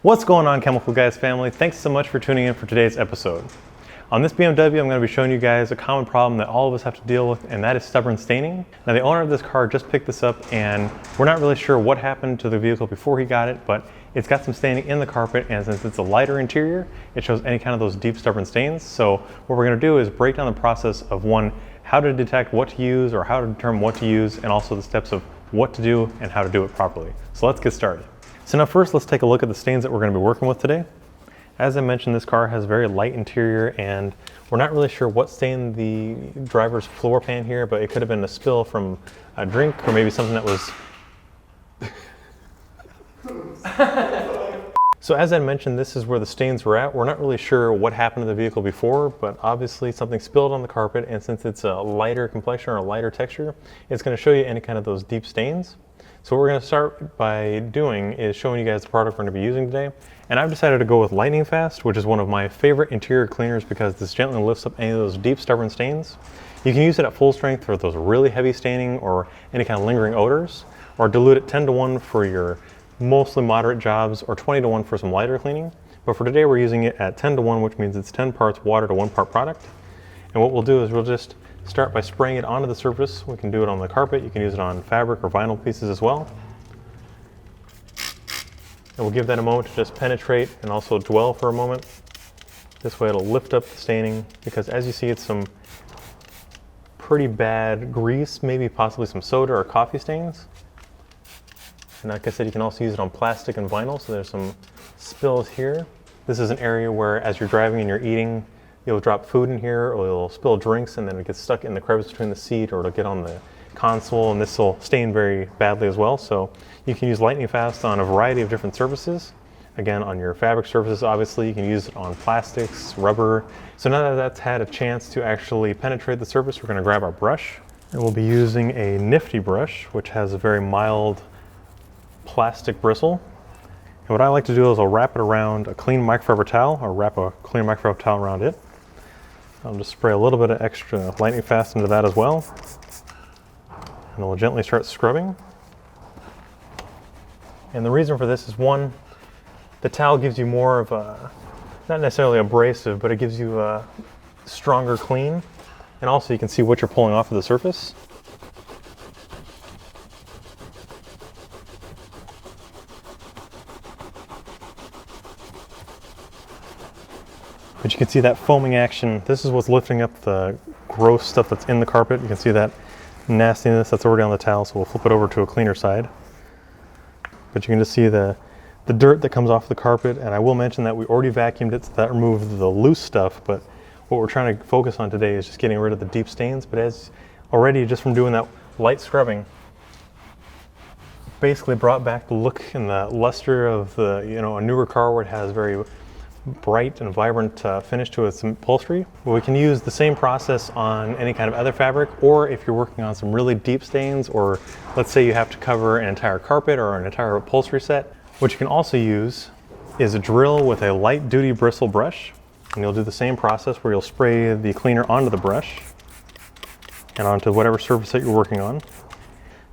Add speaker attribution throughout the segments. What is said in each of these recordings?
Speaker 1: What's going on, Chemical Guys family? Thanks so much for tuning in for today's episode. On this BMW, I'm going to be showing you guys a common problem that all of us have to deal with, and that is stubborn staining. Now, the owner of this car just picked this up, and we're not really sure what happened to the vehicle before he got it, but it's got some staining in the carpet, and since it's a lighter interior, it shows any kind of those deep stubborn stains. So what we're going to do is break down the process of how to detect what to use or how to determine what to use, and also the steps of what to do and how to do it properly. So let's get started. So now first, let's take a look at the stains that we're going to be working with today. As I mentioned, this car has a very light interior, and we're not really sure what stained the driver's floor pan here, but it could have been a spill from a drink or maybe something that was... So as I mentioned, this is where the stains were at. We're not really sure what happened to the vehicle before, but obviously something spilled on the carpet, and since it's a lighter complexion or a lighter texture, it's going to show you any kind of those deep stains. So what we're going to start by doing is showing you guys the product we're going to be using today. And I've decided to go with Lightning Fast, which is one of my favorite interior cleaners because this gently lifts up any of those deep stubborn stains. You can use it at full strength for those really heavy staining or any kind of lingering odors, or dilute it 10-to-1 for your mostly moderate jobs, or 20-to-1 for some lighter cleaning. But for today, we're using it at 10-to-1, which means it's 10 parts water to 1 part product. And what we'll do is we'll just start by spraying it onto the surface. We can do it on the carpet. You can use it on fabric or vinyl pieces as well. And we'll give that a moment to just penetrate and also dwell for a moment. This way it'll lift up the staining, because as you see, it's some pretty bad grease, maybe possibly some soda or coffee stains. And like I said, you can also use it on plastic and vinyl, so there's some spills here. This is an area where as you're driving and you're eating, you'll drop food in here, or you'll spill drinks and then it gets stuck in the crevice between the seat, or it'll get on the console, and this will stain very badly as well. So you can use Lightning Fast on a variety of different surfaces. Again, on your fabric surfaces, obviously, you can use it on plastics, rubber. So now that that's had a chance to actually penetrate the surface, we're going to grab our brush. And we'll be using a Nifty brush, which has a very mild plastic bristle. And what I like to do is I'll wrap it around a clean microfiber towel, or wrap a clean microfiber towel around it. I'll just spray a little bit of extra Lightning Fast into that as well. And we'll gently start scrubbing. And the reason for this is, one, the towel gives you more of a, not necessarily abrasive, but it gives you a stronger clean. And also you can see what you're pulling off of the surface. But you can see that foaming action. This is what's lifting up the gross stuff that's in the carpet. You can see that nastiness that's already on the towel, so we'll flip it over to a cleaner side. But you can just see the dirt that comes off the carpet, and I will mention that we already vacuumed it, so that removed the loose stuff, but what we're trying to focus on today is just getting rid of the deep stains. But as already, just from doing that light scrubbing, basically brought back the look and the luster of the, a newer car where it has very bright and vibrant finish to its upholstery. Well, we can use the same process on any kind of other fabric, or if you're working on some really deep stains, or let's say you have to cover an entire carpet or an entire upholstery set. What you can also use is a drill with a light duty bristle brush, and you'll do the same process where you'll spray the cleaner onto the brush and onto whatever surface that you're working on.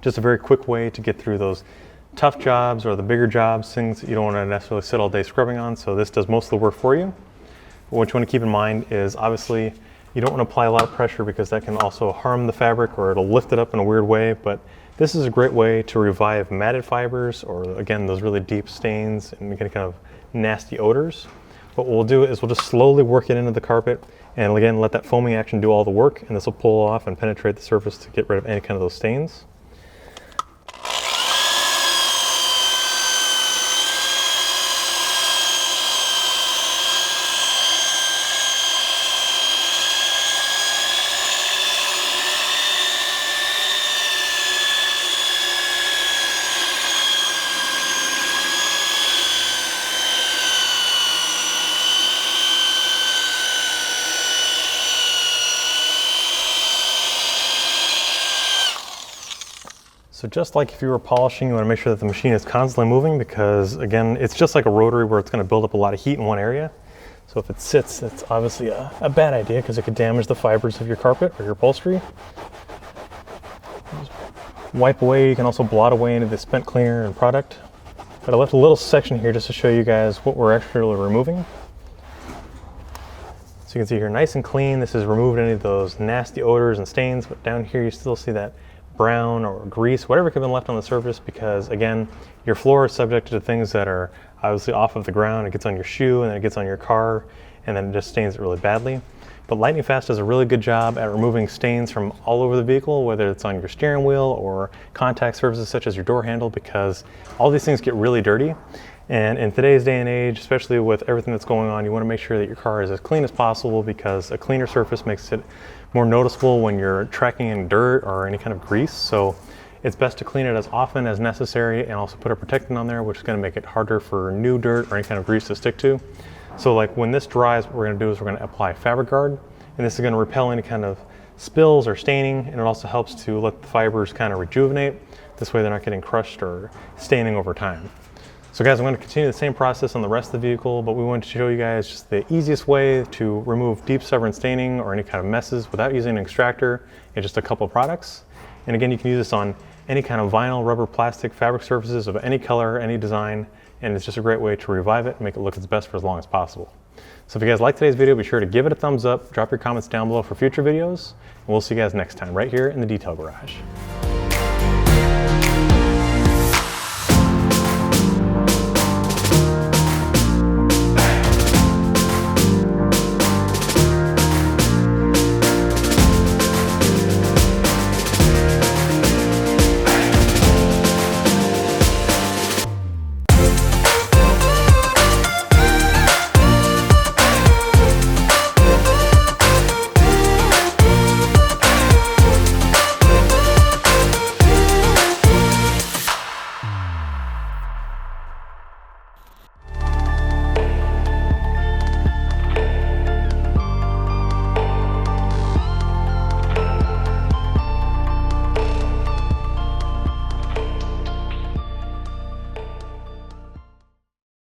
Speaker 1: Just a very quick way to get through those tough jobs or the bigger jobs, things that you don't want to necessarily sit all day scrubbing on. So this does most of the work for you. But what you want to keep in mind is, obviously, you don't want to apply a lot of pressure, because that can also harm the fabric, or it'll lift it up in a weird way. But this is a great way to revive matted fibers, or again, those really deep stains and any kind of nasty odors. What we'll do is we'll just slowly work it into the carpet, and again, let that foaming action do all the work, and this will pull off and penetrate the surface to get rid of any kind of those stains. So just like if you were polishing, you want to make sure that the machine is constantly moving, because again, it's just like a rotary where it's going to build up a lot of heat in one area. So if it sits, it's obviously a bad idea, because it could damage the fibers of your carpet or your upholstery. Just wipe away. You can also blot away any of the spent cleaner and product. But I left a little section here just to show you guys what we're actually removing. So you can see here, nice and clean. This has removed any of those nasty odors and stains, but down here you still see that brown or grease, whatever could have been left on the surface, because again, your floor is subject to things that are obviously off of the ground. It gets on your shoe and then it gets on your car and then it just stains it really badly. But Lightning Fast does a really good job at removing stains from all over the vehicle, whether it's on your steering wheel or contact surfaces such as your door handle, because all these things get really dirty. And in today's day and age, especially with everything that's going on, you want to make sure that your car is as clean as possible, because a cleaner surface makes it more noticeable when you're tracking in dirt or any kind of grease. So it's best to clean it as often as necessary and also put a protectant on there, which is going to make it harder for new dirt or any kind of grease to stick to. So like when this dries, what we're going to do is we're going to apply Fabric Guard, and this is going to repel any kind of spills or staining, and it also helps to let the fibers kind of rejuvenate. This way they're not getting crushed or staining over time. So guys, I'm going to continue the same process on the rest of the vehicle, but we wanted to show you guys just the easiest way to remove deep stubborn staining or any kind of messes without using an extractor and just a couple products. And again, you can use this on any kind of vinyl, rubber, plastic, fabric surfaces of any color, any design, and it's just a great way to revive it and make it look its best for as long as possible. So if you guys like today's video, be sure to give it a thumbs up, drop your comments down below for future videos, and we'll see you guys next time right here in the Detail Garage.